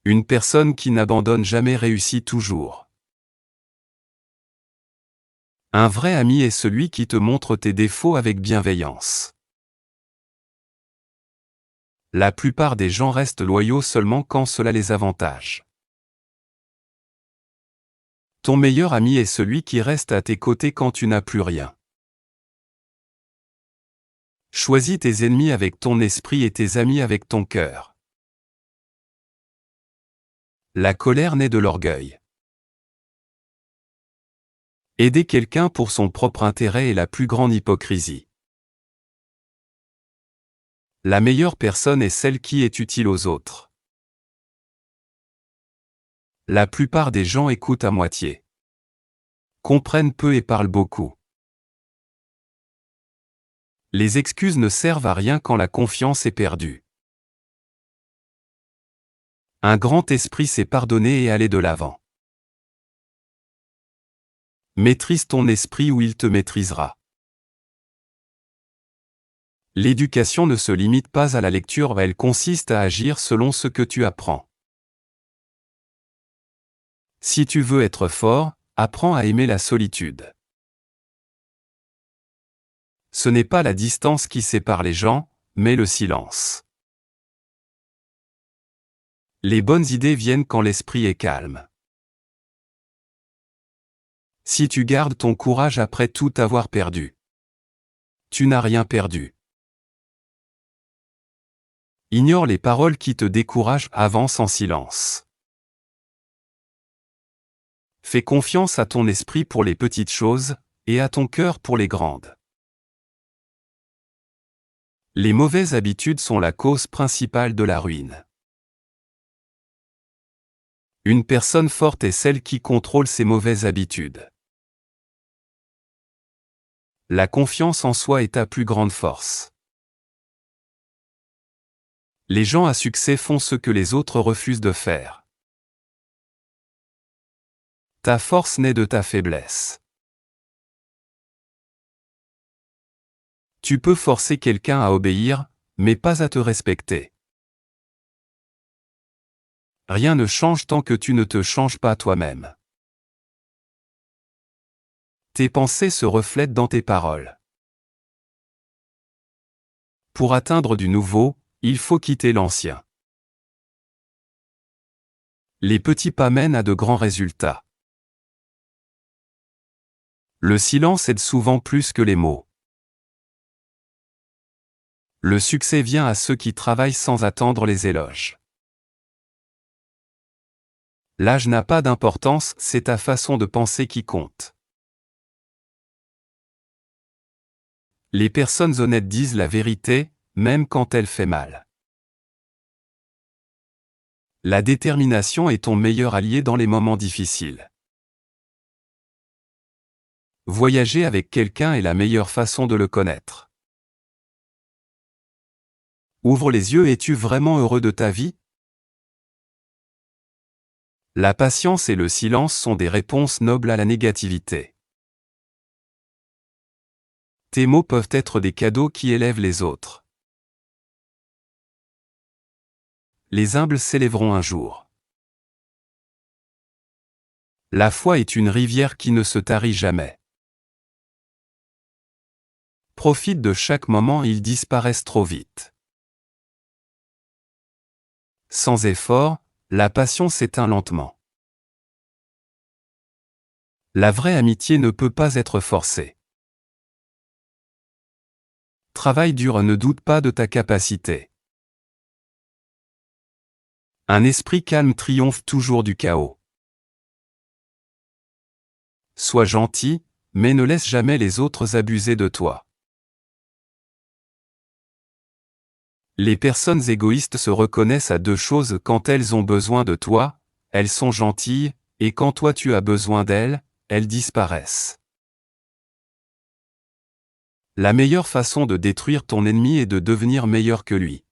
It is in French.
Une personne qui n'abandonne jamais réussit toujours. Un vrai ami est celui qui te montre tes défauts avec bienveillance. La plupart des gens restent loyaux seulement quand cela les avantage. Ton meilleur ami est celui qui reste à tes côtés quand tu n'as plus rien. Choisis tes ennemis avec ton esprit et tes amis avec ton cœur. La colère naît de l'orgueil. Aider quelqu'un pour son propre intérêt est la plus grande hypocrisie. La meilleure personne est celle qui est utile aux autres. La plupart des gens écoutent à moitié. Comprennent peu et parlent beaucoup. Les excuses ne servent à rien quand la confiance est perdue. Un grand esprit sait pardonner et aller de l'avant. Maîtrise ton esprit ou il te maîtrisera. L'éducation ne se limite pas à la lecture, elle consiste à agir selon ce que tu apprends. Si tu veux être fort, apprends à aimer la solitude. Ce n'est pas la distance qui sépare les gens, mais le silence. Les bonnes idées viennent quand l'esprit est calme. Si tu gardes ton courage après tout avoir perdu, tu n'as rien perdu. Ignore les paroles qui te découragent, avance en silence. Fais confiance à ton esprit pour les petites choses, et à ton cœur pour les grandes. Les mauvaises habitudes sont la cause principale de la ruine. Une personne forte est celle qui contrôle ses mauvaises habitudes. La confiance en soi est ta plus grande force. Les gens à succès font ce que les autres refusent de faire. Ta force naît de ta faiblesse. Tu peux forcer quelqu'un à obéir, mais pas à te respecter. Rien ne change tant que tu ne te changes pas toi-même. Tes pensées se reflètent dans tes paroles. Pour atteindre du nouveau, il faut quitter l'ancien. Les petits pas mènent à de grands résultats. Le silence aide souvent plus que les mots. Le succès vient à ceux qui travaillent sans attendre les éloges. L'âge n'a pas d'importance, c'est ta façon de penser qui compte. Les personnes honnêtes disent la vérité, même quand elle fait mal. La détermination est ton meilleur allié dans les moments difficiles. Voyager avec quelqu'un est la meilleure façon de le connaître. Ouvre les yeux, es-tu vraiment heureux de ta vie? La patience et le silence sont des réponses nobles à la négativité. Tes mots peuvent être des cadeaux qui élèvent les autres. Les humbles s'élèveront un jour. La foi est une rivière qui ne se tarit jamais. Profite de chaque moment, ils disparaissent trop vite. Sans effort, la passion s'éteint lentement. La vraie amitié ne peut pas être forcée. Travail dur, ne doute pas de ta capacité. Un esprit calme triomphe toujours du chaos. Sois gentil, mais ne laisse jamais les autres abuser de toi. Les personnes égoïstes se reconnaissent à deux choses: quand elles ont besoin de toi, elles sont gentilles, et quand toi tu as besoin d'elles, elles disparaissent. La meilleure façon de détruire ton ennemi est de devenir meilleur que lui.